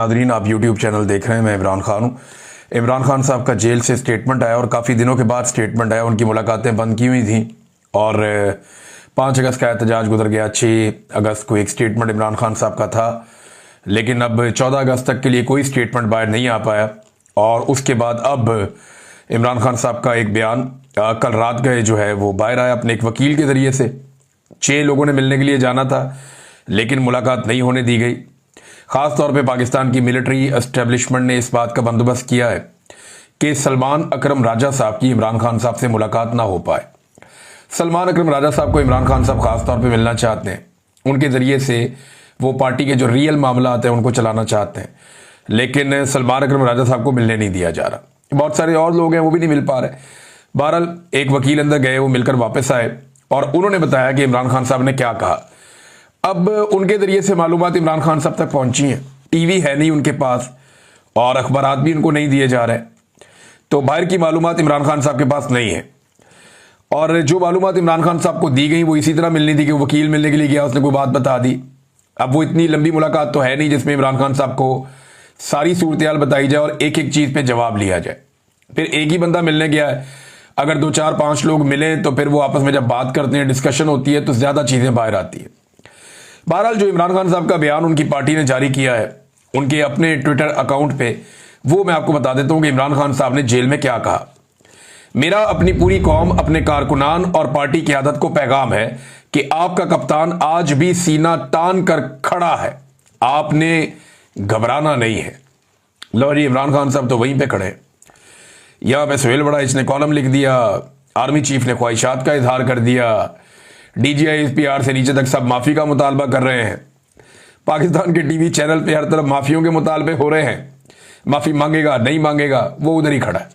Nadreen, आप YouTube channel देख रहे हैं। मैं इमरान खान हूँ। इमरान खान साहब का जेल से स्टेटमेंट आया और काफ़ी दिनों के बाद स्टेटमेंट आया। उनकी मुलाकातें बंद की हुई थी और 5 अगस्त का एहतजाज गुजर गया। 6 अगस्त को एक स्टेटमेंट इमरान खान साहब का था, लेकिन अब 14 अगस्त तक के लिए कोई स्टेटमेंट बाहर नहीं आ पाया। और उसके बाद अब इमरान खान साहब का एक बयान कल रात गए जो है वो बाहर आया अपने एक वकील के ज़रिए से। 6 लोगों ने मिलने के लिए जाना था, लेकिन मुलाकात नहीं होने दी गई। ख़ास तौर पे पाकिस्तान की मिलिट्री एस्टेब्लिशमेंट ने इस बात का बंदोबस्त किया है कि सलमान अकरम राजा साहब की इमरान खान साहब से मुलाकात ना हो पाए। सलमान अकरम राजा साहब को इमरान खान साहब ख़ास तौर पे मिलना चाहते हैं। उनके ज़रिए से वो पार्टी के जो रियल मामला आते हैं उनको चलाना चाहते हैं, लेकिन सलमान अकरम राजा साहब को मिलने नहीं दिया जा रहा। बहुत सारे और लोग हैं वो भी नहीं मिल पा रहे। बहरहाल एक वकील अंदर गए, वो मिलकर वापस आए और उन्होंने बताया कि इमरान खान साहब ने क्या कहा। अब उनके ज़रिए से मालूमात इमरान खान साहब तक पहुंची हैं। टीवी है नहीं उनके पास और अखबारात भी उनको नहीं दिए जा रहे, तो बाहर की मालूमात इमरान खान साहब के पास नहीं है। और जो मालूमात इमरान खान साहब को दी गई वो इसी तरह मिलनी थी कि वो वकील मिलने के लिए गया, उसने कोई बात बता दी। अब वो इतनी लंबी मुलाकात तो है नहीं जिसमें इमरान खान साहब को सारी सूरत हाल बताई जाए और एक एक चीज़ पे जवाब लिया जाए। फिर एक ही बंदा मिलने गया है, अगर 2 4 5 लोग मिले तो फिर वो आपस में जब बात करते हैं, डिस्कशन होती है, तो ज़्यादा चीज़ें बाहर आती है। बहरहाल जो इमरान खान साहब का बयान उनकी पार्टी ने जारी किया है उनके अपने ट्विटर अकाउंट पे, वो मैं आपको बता देता हूं कि इमरान खान साहब ने जेल में क्या कहा। मेरा अपनी पूरी कौम, अपने कारकुनान और पार्टी क़यादत को पैगाम है कि आपका कप्तान आज भी सीना तान कर खड़ा है, आपने घबराना नहीं है। लो जी, इमरान खान साहब तो वहीं पे खड़े हैं। यहां पे सुहेल बड़ा इसने कॉलम लिख दिया, आर्मी चीफ ने ख्वाहिशात का इजहार कर दिया, DGI SPR से नीचे तक सब माफ़ी का मुतालबा कर रहे हैं। पाकिस्तान के टीवी चैनल पे हर तरफ माफ़ियों के मुतालबे हो रहे हैं। माफ़ी मांगेगा नहीं मांगेगा, वो उधर ही खड़ा है।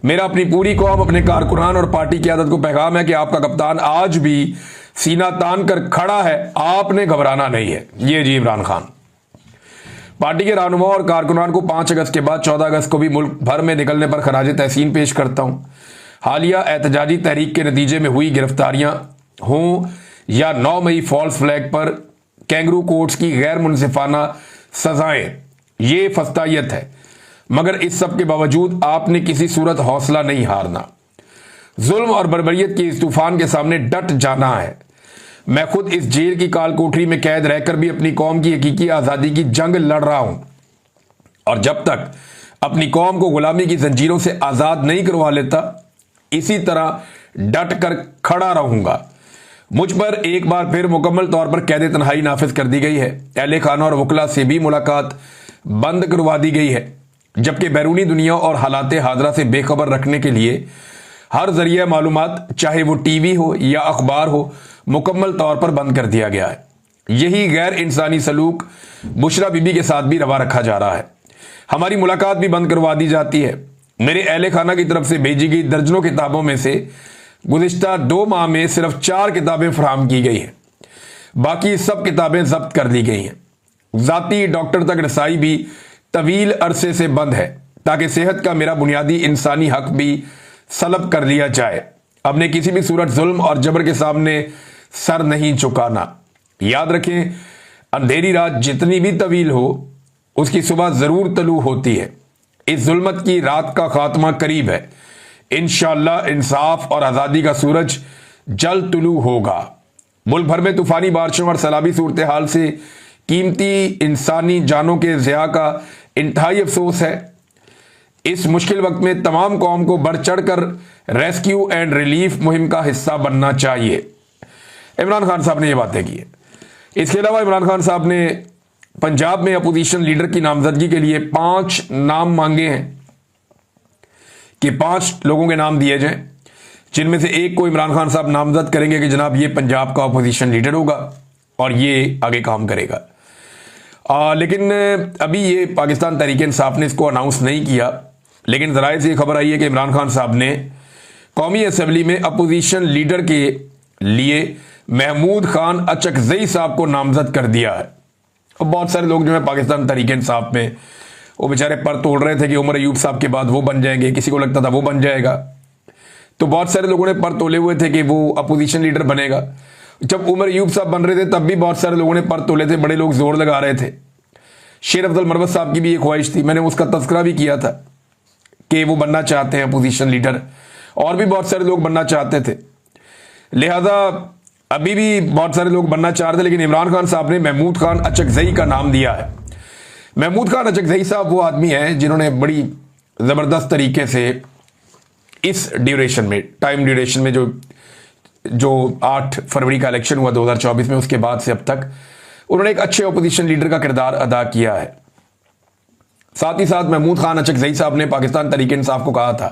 मेरा अपनी पूरी कौम, अपने कारकुनान और पार्टी की आदत को पैगाम है कि आपका कप्तान आज भी सीना तान कर खड़ा है, आपने घबराना नहीं है। ये जी इमरान खान। पार्टी के रहनुमा और कारकुनान को 5 अगस्त के बाद 14 अगस्त को भी मुल्क भर में निकलने पर खराज तहसीन पेश करता हूँ। हालिया एहतजाजी तहरीक के नतीजे में हुई गिरफ्तारियां हों या 9 मई फॉल्स फ्लैग पर कैंगरू कोर्ट्स की गैर मुनसिफाना सजाएं, ये फस्तायत है। मगर इस सब के बावजूद आपने किसी सूरत हौसला नहीं हारना। जुल्म और बर्बरियत के इस तूफान के सामने डट जाना है। मैं खुद इस जेल की काल कोठरी में कैद रहकर भी अपनी कौम की हकीकी आज़ादी की जंग लड़ रहा हूं, और जब तक अपनी कौम को गुलामी की जंजीरों से आज़ाद नहीं करवा लेता, इसी तरह डट कर खड़ा रहूंगा। मुझ पर एक बार फिर मुकम्मल तौर पर कैद तन्हाई नाफिज कर दी गई है। अहले खाना और वकला से भी मुलाकात बंद करवा दी गई है, जबकि बैरूनी दुनिया और हालात हाजरा से बेखबर रखने के लिए हर जरिया मालूमात, चाहे वो टीवी हो या अखबार हो, मुकम्मल तौर पर बंद कर दिया गया है। यही गैर इंसानी सलूक बुशरा बीबी के साथ भी रवा रखा जा रहा है। हमारी मुलाकात भी बंद करवा दी जाती है। मेरे अहले खाना की तरफ से भेजी गई दर्जनों किताबों में से गुज़िश्ता 2 माह में सिर्फ 4 किताबें फराहम की गई हैं, बाकी सब किताबें जब्त कर दी गई हैं। ज़ाती डॉक्टर तक रसाई भी तवील अरसे से बंद है, ताकि सेहत का मेरा बुनियादी इंसानी हक भी सलब कर लिया जाए। अब ने किसी भी सूरत जुल्म और जबर के सामने सर नहीं झुकाना। याद रखें, अंधेरी रात जितनी भी तवील हो, उसकी सुबह ज़रूर तलू होती है। इस जुल्मत की रात का खात्मा करीब है। इंशाअल्लाह इंसाफ और आज़ादी का सूरज जल्द तुलू होगा। मुल्क भर में तूफानी बारिशों और सैलाबी सूरत हाल से कीमती इंसानी जानों के ज़िया का इंतहाई अफसोस है। इस मुश्किल वक्त में तमाम कौम को बढ़ चढ़ कर रेस्क्यू एंड रिलीफ मुहिम का हिस्सा बनना चाहिए। इमरान खान साहब ने ये बातें की है। इसके अलावा इमरान खान साहब ने पंजाब में अपोजिशन लीडर की नामजदगी के लिए 5 नाम मांगे हैं कि 5 लोगों के नाम दिए जाएं, जिनमें से एक को इमरान खान साहब नामजद करेंगे कि जनाब ये पंजाब का अपोजिशन लीडर होगा और ये आगे काम करेगा। लेकिन अभी ये पाकिस्तान तहरीक इंसाफ ने इसको अनाउंस नहीं किया, लेकिन ज़राए से ये खबर आई है कि इमरान खान साहब ने कौमी असम्बली में अपोजिशन लीडर के लिए महमूद खान अचकजई साहब को नामजद कर दिया है। और बहुत सारे लोग जो है पाकिस्तान तहरीक इंसाफ में वो बेचारे पर तोड़ रहे थे कि उमर अयूब साहब के बाद वो बन जाएंगे, किसी को लगता था वो बन जाएगा, तो बहुत सारे लोगों ने पर तोले हुए थे कि वो अपोजिशन लीडर बनेगा। जब उमर अयूब साहब बन रहे थे तब भी बहुत सारे लोगों ने पर तोले थे, बड़े लोग जोर लगा रहे थे। शेर अफजल मरवत साहब की भी एक ख्वाहिश थी, मैंने उसका तस्करा भी किया था कि वो बनना चाहते हैं अपोजिशन लीडर, और भी बहुत सारे लोग बनना चाहते थे। लिहाजा अभी भी बहुत सारे लोग बनना चाह रहे थे, लेकिन इमरान खान साहब ने महमूद खान अचकजई का नाम दिया है। महमूद खान अचकजई साहब वो आदमी हैं जिन्होंने बड़ी ज़बरदस्त तरीके से इस ड्यूरेशन में, टाइम ड्यूरेशन में, जो 8 फरवरी का इलेक्शन हुआ 2024 में, उसके बाद से अब तक उन्होंने एक अच्छे अपोजिशन लीडर का किरदार अदा किया है। साथ ही साथ महमूद खान अचकजई साहब ने पाकिस्तान तहरीक इंसाफ को कहा था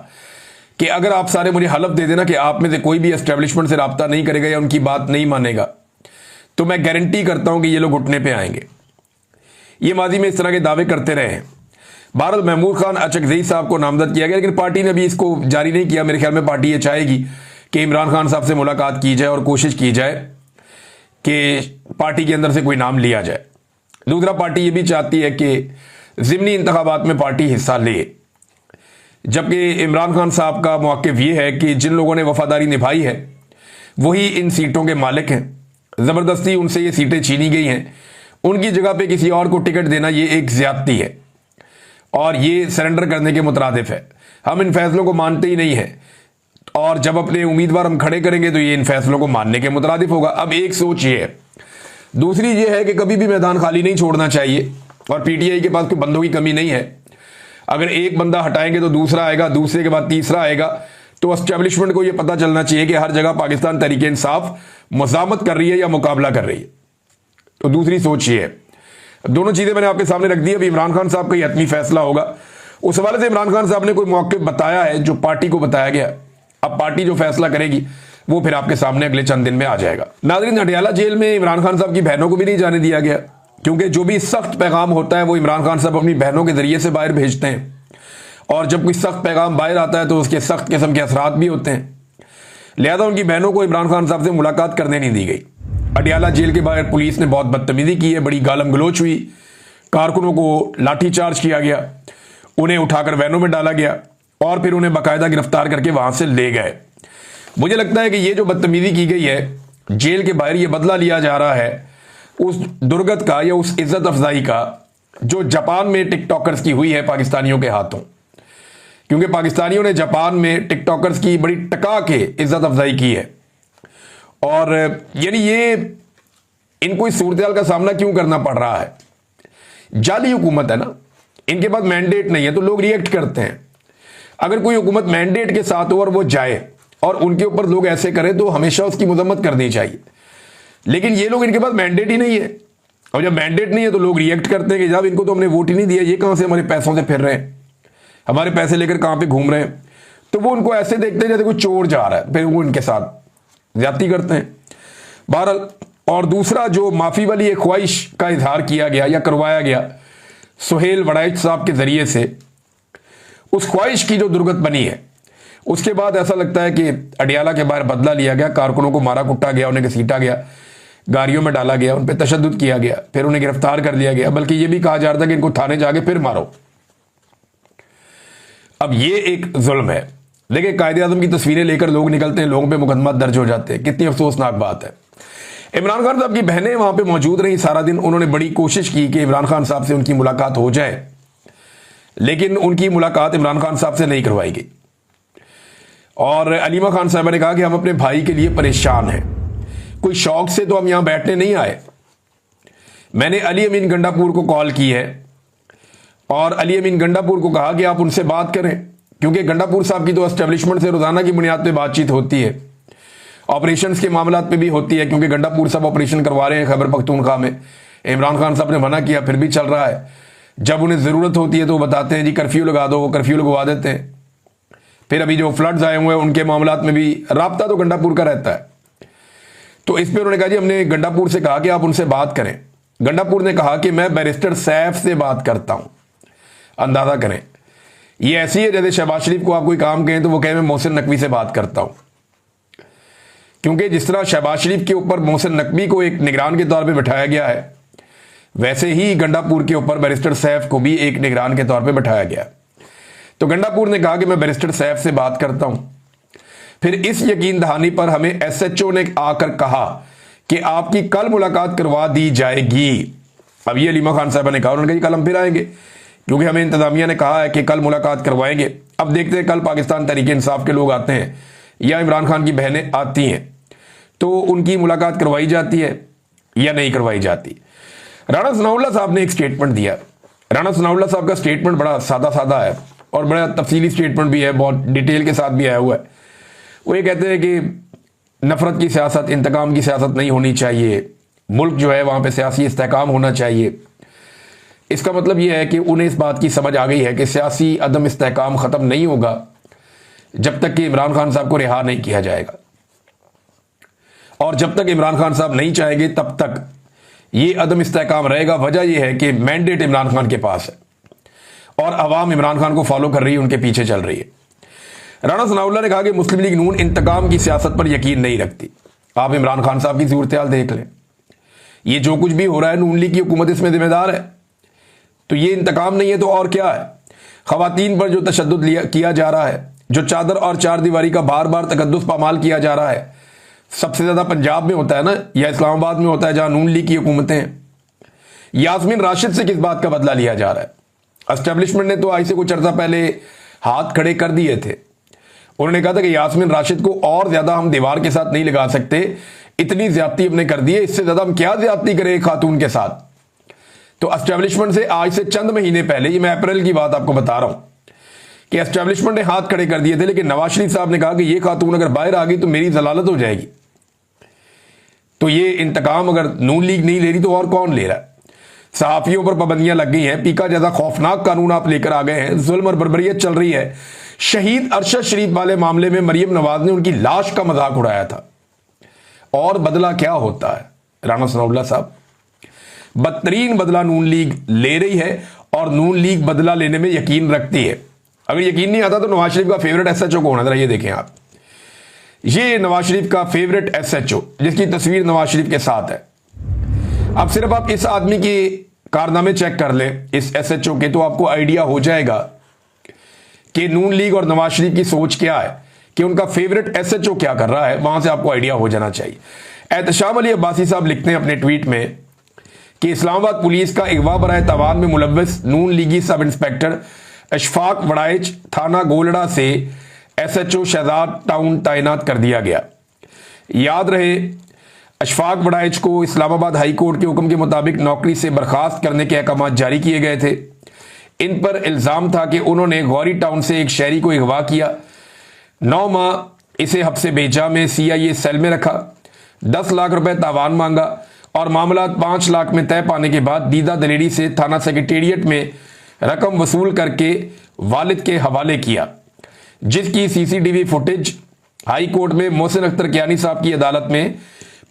कि अगर आप सारे मुझे हलफ दे देना कि आप में से कोई भी एस्टेब्लिशमेंट से रब्ता नहीं करेगा या उनकी बात नहीं मानेगा, तो मैं गारंटी करता हूं कि ये लोग घुटने पे आएंगे। ये माजी में इस तरह के दावे करते रहे हैं। बहरहाल महमूद खान अचकजई साहब को नामजद किया गया, लेकिन पार्टी ने अभी इसको जारी नहीं किया। मेरे ख्याल में पार्टी ये चाहेगी कि इमरान खान साहब से मुलाकात की जाए और कोशिश की जाए कि पार्टी के अंदर से कोई नाम लिया जाए। दूसरा, पार्टी ये भी चाहती है कि ज़िमनी इंतखाबात में पार्टी हिस्सा ले, जबकि इमरान खान साहब का मौक़िफ़ ये है कि जिन लोगों ने वफादारी निभाई है वही इन सीटों के मालिक हैं। ज़बरदस्ती उनसे ये सीटें छीनी गई हैं, उनकी जगह पे किसी और को टिकट देना ये एक ज़्यादती है और ये सरेंडर करने के मुतरादिफ है। हम इन फैसलों को मानते ही नहीं हैं, और जब अपने उम्मीदवार हम खड़े करेंगे तो ये इन फैसलों को मानने के मुतरादिफ होगा। अब एक सोच ये है। दूसरी ये है कि कभी भी मैदान खाली नहीं छोड़ना चाहिए, और पीटीआई के पास कोई बंदों की कमी नहीं है। अगर एक बंदा हटाएंगे तो दूसरा आएगा, दूसरे के बाद तीसरा आएगा। तो एस्टेब्लिशमेंट को यह पता चलना चाहिए कि हर जगह पाकिस्तान तहरीक इंसाफ मुज़ामत कर रही है या मुकाबला कर रही है। तो दूसरी सोच ये है। दोनों चीज़ें मैंने आपके सामने रख दी। अभी इमरान खान साहब का ये हतमी फैसला होगा। उस हवाले से इमरान खान साहब ने कोई मौक़िफ़ बताया है जो पार्टी को बताया गया। अब पार्टी जो फैसला करेगी वो फिर आपके सामने अगले चंद दिन में आ जाएगा। नाज़रीन, अडयाला जेल में इमरान खान साहब की बहनों को भी नहीं जाने दिया गया, क्योंकि जो भी सख्त पैगाम होता है वो इमरान खान साहब अपनी बहनों के जरिए से बाहर भेजते हैं, और जब कोई सख्त पैगाम बाहर आता है तो उसके सख्त किस्म के असरात भी होते हैं। लिहाजा उनकी बहनों को इमरान खान साहब से मुलाकात करने नहीं दी गई। अडयाला जेल के बाहर पुलिस ने बहुत बदतमीजी की है, बड़ी गालम गलोच हुई, कारकुनों को लाठीचार्ज किया गया, उन्हें उठाकर वैनों में डाला गया और फिर उन्हें बाकायदा गिरफ्तार करके वहां से ले गए। मुझे लगता है कि ये जो बदतमीजी की गई है जेल के बाहर, ये बदला लिया जा रहा है उस दुर्गत का या उस इज्जत अफजाई का जो जापान में टिकटॉकर्स की हुई है पाकिस्तानियों के हाथों। क्योंकि पाकिस्तानियों ने जापान में टिकटॉकर्स की बड़ी टका के इज्जत अफजाई की है, और यानी ये इनको इस सूरत का सामना क्यों करना पड़ रहा है? जाली हुकूमत है ना, इनके पास मैंडेट नहीं है तो लोग रिएक्ट करते हैं। अगर कोई हुकूमत मैंडेट के साथ हो और वो जाए और उनके ऊपर लोग ऐसे करें तो हमेशा उसकी मजम्मत करनी चाहिए। लेकिन ये लोग, इनके पास मैंडेट ही नहीं है, और जब मैंडेट नहीं है तो लोग रिएक्ट करते हैं कि जब इनको तो हमने वोट ही नहीं दिया, ये कहां से हमारे पैसों से फिर रहे हैं, हमारे पैसे लेकर कहां पे घूम रहे हैं। तो वो उनको ऐसे देखते हैं जैसे कोई चोर जा रहा है, फिर वो इनके साथ ज्यादती करते हैं। बहरहाल, और दूसरा जो माफी वाली एक ख्वाहिश का इजहार किया गया या करवाया गया सुहेल वड़ाइच साहब के जरिए से, उस ख्वाहिश की जो दुर्गत बनी है, उसके बाद ऐसा लगता है कि अडयाला के बाहर बदला लिया गया, कारकुनों को मारा कुटा गया, उन्हें घसीटा गया, गाड़ियों में डाला गया, उन पर तशद्दुद किया गया, फिर उन्हें गिरफ्तार कर लिया गया, बल्कि यह भी कहा जा रहा था कि इनको थाने जाके फिर मारो। अब ये एक जुल्म है। देखिए, कायदे आज़म की तस्वीरें लेकर लोग निकलते हैं, लोगों पे मुकदमा दर्ज हो जाते हैं, कितनी अफसोसनाक बात है। इमरान खान साहब की बहनें वहां पे मौजूद रही सारा दिन, उन्होंने बड़ी कोशिश की कि इमरान खान साहब से उनकी मुलाकात हो जाए, लेकिन उनकी मुलाकात इमरान खान साहब से नहीं करवाई गई। और अलीमा खान साहब ने कहा कि हम अपने भाई के लिए परेशान हैं, कोई शौक से तो हम यहां बैठने नहीं आए। मैंने अली अमीन गंडापुर को कॉल की है और अली अमीन गंडापुर को कहा कि आप उनसे बात करें, क्योंकि गंडापुर साहब की तो एस्टेब्लिशमेंट से रोजाना की बुनियाद पर बातचीत होती है, ऑपरेशंस के मामलात पे भी होती है, क्योंकि गंडापुर साहब ऑपरेशन करवा रहे हैं खैबर पख्तूनख्वा में। इमरान खान साहब ने मना किया, फिर भी चल रहा है। जब उन्हें ज़रूरत होती है तो वो बताते हैं जी कर्फ्यू लगा दो, वो कर्फ्यू लगवा देते हैं। फिर अभी जो फ्लड्स आए हुए हैं उनके मामलात में भी राब्ता तो गंडापुर का रहता है। तो इस पर उन्होंने कहा जी हमने गंडापुर से कहा कि आप उनसे बात करें। गंडापुर ने कहा कि मैं बैरिस्टर सैफ से बात करता हूं। अंदाजा करें, ये ऐसी है जैसे शहबाज शरीफ को आप कोई काम कहें तो वो कहे मैं मोहसिन नकवी से बात करता हूं। क्योंकि जिस तरह शहबाज शरीफ के ऊपर मोहसिन नकवी को एक निगरान के तौर पे बिठाया गया है, वैसे ही गंडापुर के ऊपर बैरिस्टर सैफ को भी एक निगरान के तौर पे बिठाया गया। तो गंडापुर ने कहा कि मैं बैरिस्टर सैफ से बात करता हूं। फिर इस यकीन दहानी पर हमें एसएचओ ने आकर कहा कि आपकी कल मुलाकात करवा दी जाएगी। अब ये अलीमा खान साहबा ने कहा, उन्होंने कहा कल हम फिर आएंगे क्योंकि हमें इंतजामिया ने कहा है कि कल मुलाकात करवाएंगे। अब देखते हैं कल पाकिस्तान तहरीक इंसाफ के लोग आते हैं या इमरान खान की बहनें आती हैं तो उनकी मुलाकात करवाई जाती है या नहीं करवाई जाती। राणा सनाउल्लाह साहब ने एक स्टेटमेंट दिया। राणा सनाउल्लाह साहब का स्टेटमेंट बड़ा सादा सादा है और बड़ा तफसीली स्टेटमेंट भी है, बहुत डिटेल के साथ भी आया हुआ है। वो ये कहते हैं कि नफरत की सियासत, इंतकाम की सियासत नहीं होनी चाहिए, मुल्क जो है वहाँ पे सियासी इस्तेहकाम होना चाहिए। इसका मतलब यह है कि उन्हें इस बात की समझ आ गई है कि सियासी अदम इस्तेहकाम ख़त्म नहीं होगा जब तक कि इमरान खान साहब को रिहा नहीं किया जाएगा, और जब तक इमरान खान साहब नहीं चाहेंगे तब तक ये अदम इस्तेहकाम रहेगा। वजह यह है कि मैंडेट इमरान खान के पास है और अवाम इमरान खान को फॉलो कर रही है, उनके पीछे चल रही है। राणा सनाउल्लाह ने कहा कि मुस्लिम लीग नून इंतकाम की सियासत पर यकीन नहीं रखती। आप इमरान खान साहब की सूरत हाल देख लें, ये जो कुछ भी हो रहा है नून लीग की हुकूमत इसमें जिम्मेदार है। तो ये इंतकाम नहीं है तो और क्या है? खवातीन पर जो तशद्दुद किया जा रहा है, जो चादर और चार दीवारी का बार बार तकद्दुस पामाल किया जा रहा है, सबसे ज्यादा पंजाब में होता है ना, या इस्लामाबाद में होता है जहां नून लीग की हुकूमतें हैं। यास्मीन राशिद से किस बात का बदला लिया जा रहा है? एस्टेब्लिशमेंट ने तो आज से कुछ अर्सा पहले हाथ खड़े कर दिए थे। उन्होंने कहा था कि यास्मीन राशिद को और ज्यादा हम दीवार के साथ नहीं लगा सकते, इतनी ज्यादती हमने कर दी है, इससे ज्यादा हम क्या ज्यादती करें खातून के साथ। तो एस्टेब्लिशमेंट से आज से चंद महीने पहले, ये मैं अप्रैल की बात आपको बता रहा हूं, कि एस्टेब्लिशमेंट ने हाथ खड़े कर दिए थे, लेकिन नवाज शरीफ साहब ने कहा कि ये खातून अगर बाहर आ गई तो मेरी जलालत हो जाएगी। तो ये इंतकाम अगर नून लीग नहीं ले रही तो और कौन ले रहा है? सहाफियों पर पाबंदियां लग गई हैं, पीका जैसा खौफनाक कानून आप लेकर आ गए हैं, जुल्म और बर्बरियत चल रही है। शहीद अरशद शरीफ वाले मामले में मरियम नवाज ने उनकी लाश का मजाक उड़ाया था, और बदला क्या होता है? राणा सनाउल्लाह साहब, बदतरीन बदला नून लीग ले रही है और नून लीग बदला लेने में यकीन रखती है। अगर यकीन नहीं आता तो नवाज शरीफ का फेवरेट एसएचओ कौन है? ये देखें आप, ये नवाज शरीफ का फेवरेट एसएचओ जिसकी तस्वीर नवाज शरीफ के साथ है। अब सिर्फ आप इस आदमी के कारनामे चेक कर लें, इस एसएचओ के, तो आपको आइडिया हो जाएगा कि नून लीग और नवाज शरीफ की सोच क्या है, कि उनका फेवरेट एसएचओ क्या कर रहा है। वहां से आपको आइडिया हो जाना चाहिए। एहतशाम अली अब्बासी साहब लिखते हैं अपने ट्वीट में कि इस्लामाबाद पुलिस का अगवा बराए तवान में मुलव्वस नून लीगी सब इंस्पेक्टर अशफाक वड़ाइच थाना गोलड़ा से एसएचओ शहजाद टाउन तैनात कर दिया गया। याद रहे, अशफाक वड़ाइच को इस्लामाबाद हाई कोर्ट के हुक्म के मुताबिक नौकरी से बर्खास्त करने के अहकाम जारी किए गए थे। इन पर इल्जाम था कि उन्होंने गौरी टाउन से एक शहरी को अगवा किया, 9 माह इसे हब्से बेजा में सीआईए सेल में रखा, 10 लाख रुपए तावान मांगा और मामला 5 लाख में तय पाने के बाद दीदा दलेरी से थाना सेक्रेटेरिएट में रकम वसूल करके वालिद के हवाले किया, जिसकी सीसीटीवी फुटेज हाई कोर्ट में मोहसिन अख्तर कियानी साहब की अदालत में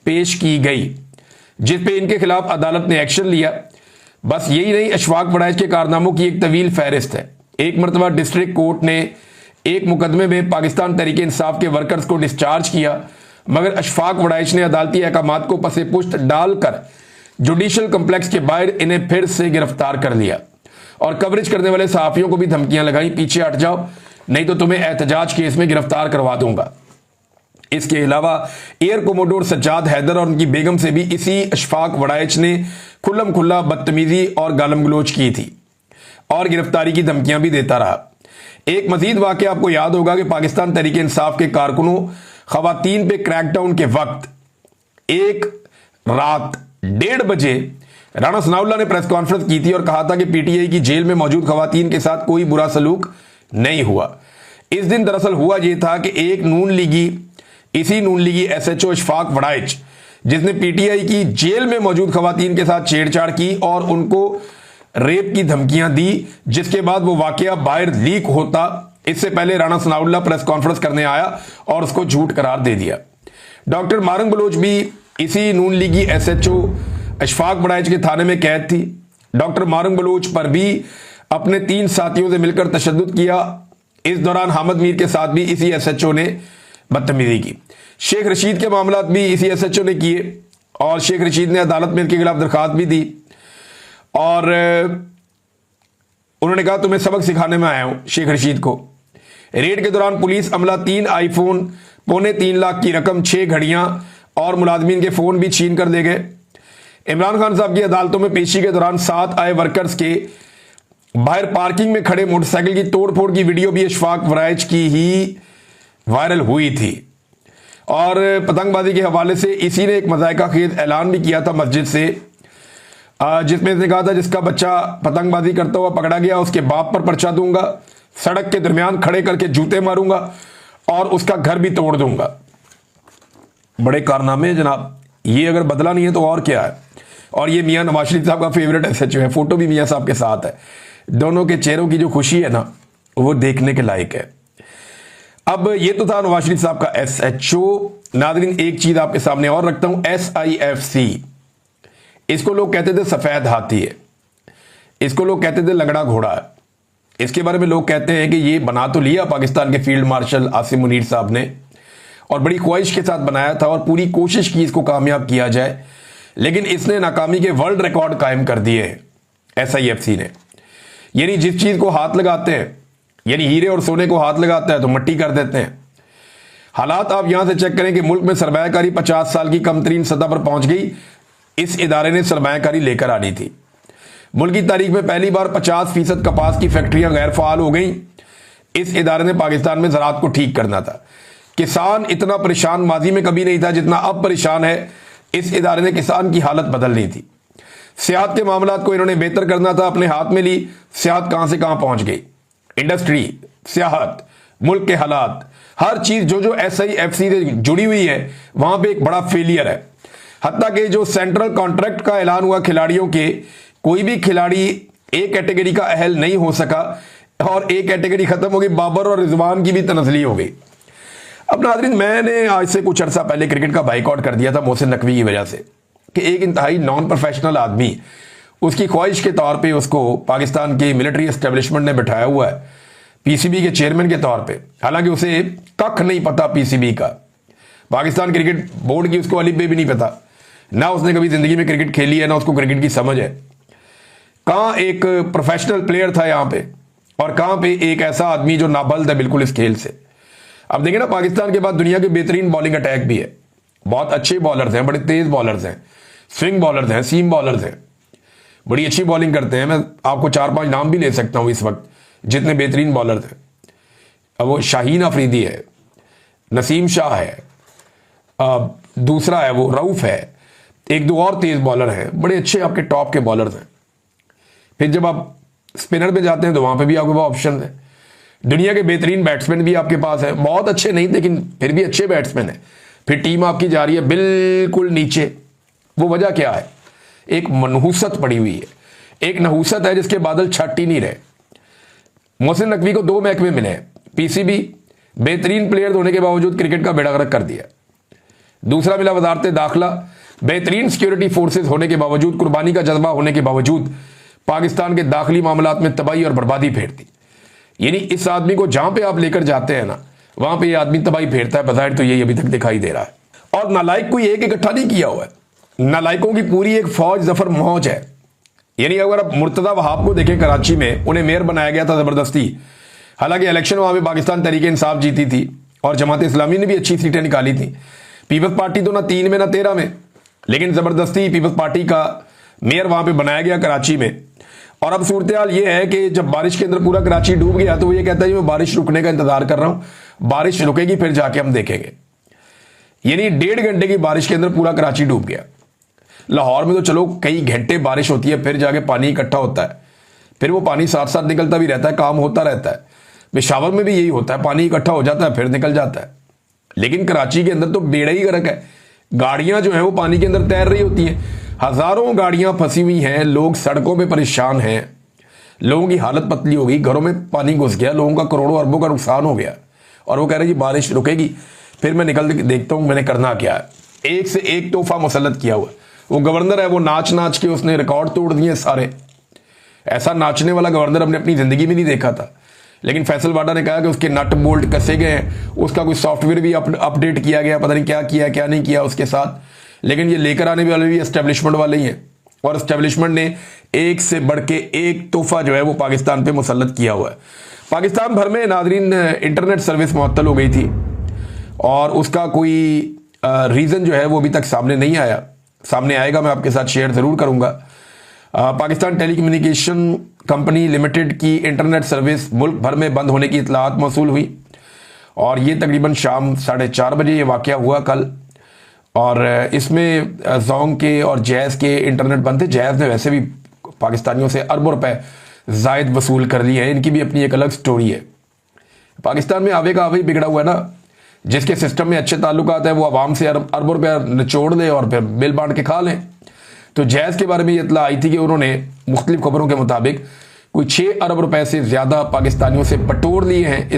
पेश की गई, जिस पे इनके खिलाफ अदालत ने एक्शन लिया। बस यही नहीं, अशफाक वड़ाइच के कारनामों की एक तवील फहरिस्त है। एक मरतबा डिस्ट्रिक्ट कोर्ट ने एक मुकदमे में पाकिस्तान तहरीक इंसाफ के वर्कर्स को डिस्चार्ज किया, मगर अशफाक वड़ाइच ने अदालती अहकामात को पसे पुश्त डालकर जुडिशल कम्प्लेक्स के बाहर इन्हें फिर से गिरफ्तार कर लिया और कवरेज करने वाले सहाफियों को भी धमकियां लगाई, पीछे हट जाओ नहीं तो तुम्हें एहतजाज केस में गिरफ्तार करवा दूंगा। इसके अलावा एयर कोमोडोर सज्जाद हैदर और उनकी बेगम से भी इसी अशफाक वड़ाइच ने खुल्लम खुल्ला बदतमीजी और गालम गलोच की थी और गिरफ्तारी की धमकियां भी देता रहा। एक मजीद वाकया आपको याद होगा कि पाकिस्तान तहरीक इंसाफ के कारकुनों खवातीन पे क्रैकडाउन के वक्त एक रात 1:30 बजे राणा सनाउल्लाह ने प्रेस कॉन्फ्रेंस की थी और कहा था कि पीटीआई की जेल में मौजूद खवातीन के साथ कोई बुरा सलूक नहीं हुआ। इस दिन दरअसल हुआ यह था कि इसी नून लीगी एसएचओ अशफाक वड़ाइच, जिसने पीटीआई की जेल में मौजूद खवातीन के साथ छेड़छाड़ की और उनको रेप की धमकियां दी, जिसके बाद वो वाकया बाहर लीक होता। इससे पहले राणा सनाउल्लाह प्रेस कॉन्फ्रेंस करने आया और उसको झूठ करार दे दिया। डॉक्टर मारंग बलोच भी इसी नून लीगी एसएचओ अशफाक वड़ाइच के थाने में कैद थी। डॉक्टर मारंग बलोच पर भी अपने 3 साथियों से मिलकर तशद्दुद किया। इस दौरान हामिद मीर के साथ भी इसी एसएचओ ने बदतमीजी की। शेख रशीद के मामलात भी इसी एसएचओ ने किए और शेख रशीद ने अदालत में इनके खिलाफ दरखास्त भी दी और उन्होंने कहा तुम्हें सबक सिखाने में आया हूं। शेख रशीद को रेड के दौरान पुलिस अमला 3 आईफोन, 3.25 लाख की रकम, 6 घड़ियां और मुलाजमीन के फोन भी छीन कर ले गए। इमरान खान साहब की अदालतों में पेशी के दौरान साथ आए वर्कर्स के बाहर पार्किंग में खड़े मोटरसाइकिल की तोड़फोड़ की वीडियो भी इशफाक वराइच की ही वायरल हुई थी। और पतंगबाजी के हवाले से इसी ने एक मज़ायका खेज ऐलान भी किया था मस्जिद से, जिसमें इसने कहा था जिसका बच्चा पतंगबाजी करता हुआ पकड़ा गया उसके बाप पर पर्चा दूंगा, सड़क के दरमियान खड़े करके जूते मारूंगा और उसका घर भी तोड़ दूंगा। बड़े कारनामे हैं जनाब, ये अगर बदला नहीं है तो और क्या है। और ये मियां नवाज शरीफ साहब का फेवरेट SHO है, फोटो भी मियां साहब के साथ है। दोनों के चेहरों की जो खुशी है ना वो देखने के लायक है। अब ये तो था नवाज शरीफ साहब का SHO। नाज़रीन एक चीज आपके सामने और रखता हूं, SIFC, इसको लोग कहते थे सफेद हाथी है, इसको लोग कहते थे लंगड़ा घोड़ा है। इसके बारे में लोग कहते हैं कि ये बना तो लिया पाकिस्तान के फील्ड मार्शल आसिम मुनीर साहब ने और बड़ी ख्वाहिश के साथ बनाया था और पूरी कोशिश की इसको कामयाब किया जाए, लेकिन इसने नाकामी के वर्ल्ड रिकॉर्ड कायम कर दिए हैं SIFC ने। यानी जिस चीज को हाथ लगाते हैं, यानी हीरे और सोने को हाथ लगाता है तो मट्टी कर देते हैं। हालात आप यहां से चेक करें कि मुल्क में सरमायाकारी 50 साल की कम तरीन सतह पर पहुंच गई। इस इदारे ने सरमायाकारी लेकर आनी थी। मुल्क की तारीख में पहली बार 50% कपास की फैक्ट्रियां गैर फाल हो गई। इस इदारे ने पाकिस्तान में ज़राअत को ठीक करना था। किसान इतना परेशान माजी में कभी नहीं था जितना अब परेशान है। इस इदारे ने किसान की हालत बदलनी थी। सियाहत के मामला को इन्होंने बेहतर करना था, अपने हाथ में ली। सियाहत कहां से कहां पहुंच गई। इंडस्ट्री, सियाहत, मुल्क के हालात, हर चीज जो SIFC से जुड़ी हुई है वहां पे एक बड़ा फेलियर है। हत्ता कि जो सेंट्रल कॉन्ट्रैक्ट का ऐलान हुआ खिलाड़ियों के, कोई भी खिलाड़ी ए कैटेगरी का अहल नहीं हो सका और ए कैटेगरी खत्म हो गई। बाबर और रिजवान की भी तनजली हो गई। अब नाज़रीन मैंने आज से कुछ अर्सा पहले क्रिकेट का बाइकआउट कर दिया था मोहसिन नकवी की वजह से कि एक इंतहाई नॉन प्रोफेशनल आदमी, उसकी ख्वाहिश के तौर पे उसको पाकिस्तान के मिलिट्री एस्टेब्लिशमेंट ने बिठाया हुआ है PCB के चेयरमैन के तौर पे। हालांकि उसे कख नहीं पता PCB का, पाकिस्तान क्रिकेट बोर्ड की उसको अलिफ बे भी नहीं पता, ना उसने कभी जिंदगी में क्रिकेट खेली है, ना उसको क्रिकेट की समझ है। कहां एक प्रोफेशनल प्लेयर था यहां पे और कहां पे एक ऐसा आदमी जो नाबल्द है बिल्कुल इस खेल से। अब देखिए ना, पाकिस्तान के बाद दुनिया के बेहतरीन बॉलिंग अटैक भी है, बहुत अच्छे बॉलर्स हैं, बड़े तेज बॉलर्स हैं, स्विंग बॉलर्स हैं, सीम बॉलर्स हैं, बड़ी अच्छी बॉलिंग करते हैं। मैं आपको 4-5 नाम भी ले सकता हूं इस वक्त जितने बेहतरीन बॉलर्स हैं। अब वो शाहीन अफरीदी है, नसीम शाह है, दूसरा है वो रऊफ है, एक दो और तेज बॉलर हैं, बड़े अच्छे आपके टॉप के बॉलर्स हैं। फिर जब आप स्पिनर पे जाते हैं तो वहां पे भी आपके पास ऑप्शन है। दुनिया के बेहतरीन बैट्समैन भी आपके पास है, बहुत अच्छे नहीं लेकिन फिर भी अच्छे बैट्समैन है। फिर टीम आपकी जा रही है बिल्कुल नीचे। वो वजह क्या है? एक मनहूसत पड़ी हुई है, एक नहूसत है जिसके बादल छट ही नहीं रहे। मोहसिन नकवी को 2 महकमे मिले हैं। PCB बेहतरीन प्लेयर होने के बावजूद क्रिकेट का बेड़ा गर्क कर दिया। दूसरा मिला वजारत दाखिला, बेहतरीन सिक्योरिटी फोर्सेज होने के बावजूद, कुर्बानी का जज्बा होने के बावजूद पाकिस्तान के दाखिली मामलात में तबाही और बर्बादी फेरती। यानी इस आदमी को जहां पे आप लेकर जाते हैं ना, वहां पे ये आदमी तबाही फेरता है। बज़ाहिर तो यही अभी तक दिखाई दे रहा है। और नालायक कोई एक इकट्ठा नहीं किया हुआ है, नालायकों की पूरी एक फौज जफर मौज है। यानी अगर आप मुर्तजा वहाब को देखें, कराची में उन्हें मेयर बनाया गया था जबरदस्ती। हालांकि इलेक्शन वहां पे पाकिस्तान तहरीक इंसाफ जीती थी और जमात इस्लामी ने भी अच्छी सीटें निकाली थी। पीपल्स पार्टी तो ना 3 में ना 13 में, लेकिन जबरदस्ती पीपल्स पार्टी का मेयर वहां पे बनाया गया कराची में। और अब सूरत हाल ये है कि जब बारिश के अंदर पूरा कराची डूब गया तो वो ये कहता है मैं बारिश रुकने का इंतजार कर रहा हूं, बारिश रुकेगी फिर जाके हम देखेंगे। यानी 1.5 घंटे की बारिश के अंदर पूरा कराची डूब गया। लाहौर में तो चलो कई घंटे बारिश होती है, फिर जाके पानी इकट्ठा होता है, फिर वो पानी साथ साथ निकलता भी रहता है, काम होता रहता है। पेशावर में भी यही होता है, पानी इकट्ठा हो जाता है फिर निकल जाता है। लेकिन कराची के अंदर तो बेड़ा ही गर्क है। गाड़ियां जो है वो पानी के अंदर तैर रही होती हैं, हजारों गाड़ियां फंसी हुई हैं, लोग सड़कों पे परेशान हैं, लोगों की हालत पतली हो गई, घरों में पानी घुस गया, लोगों का करोड़ों अरबों का नुकसान हो गया। और वो कह रहे जी बारिश रुकेगी फिर मैं निकल के देखता हूं मैंने करना क्या है। एक से एक तोहफा मुसल्लत किया हुआ। वो गवर्नर है, वो नाच नाच के उसने रिकॉर्ड तोड़ दिए सारे। ऐसा नाचने वाला गवर्नर हमने अपनी जिंदगी में नहीं देखा था। लेकिन फैसल वाडा ने कहा कि उसके नट बोल्ट कसे गए हैं, उसका कोई सॉफ्टवेयर भी अपडेट किया गया, पता नहीं क्या किया क्या नहीं किया उसके साथ। लेकिन ये लेकर आने वाले भी एस्टेब्लिशमेंट वाले ही हैं और एस्टेब्लिशमेंट ने एक से बढ़ के एक तोहफा जो है वो पाकिस्तान पे मुसल्लत किया हुआ है। पाकिस्तान भर में नाजरीन इंटरनेट सर्विस मुअत्तल हो गई थी और उसका कोई रीज़न जो है वो अभी तक सामने नहीं आया। सामने आएगा, मैं आपके साथ शेयर ज़रूर करूँगा। पाकिस्तान टेलीकम्युनिकेशन कंपनी लिमिटेड की इंटरनेट सर्विस मुल्क भर में बंद होने की इतलात मौसूल हुई और ये तकरीबन शाम 4:30 बजे ये वाक़या हुआ कल। और इसमें जोंग के और जैज़ के इंटरनेट बंद थे। जैज़ ने वैसे भी पाकिस्तानियों से अरबों रुपए जायद वसूल कर लिए हैं, इनकी भी अपनी एक अलग स्टोरी है। पाकिस्तान में आवे का आवे ही बिगड़ा हुआ है ना, जिसके सिस्टम में अच्छे ताल्लुकात हैं वो आवाम से अरबों रुपया निचोड़ दे और फिर बिल बांट के खा लें। तो जैज़ के बारे में ये इतला आई थी कि उन्होंने मुख्तलिफ खबरों के मुताबिक कोई 6 अरब रुपए से ज़्यादा पाकिस्तानियों से बटोर लिए हैं।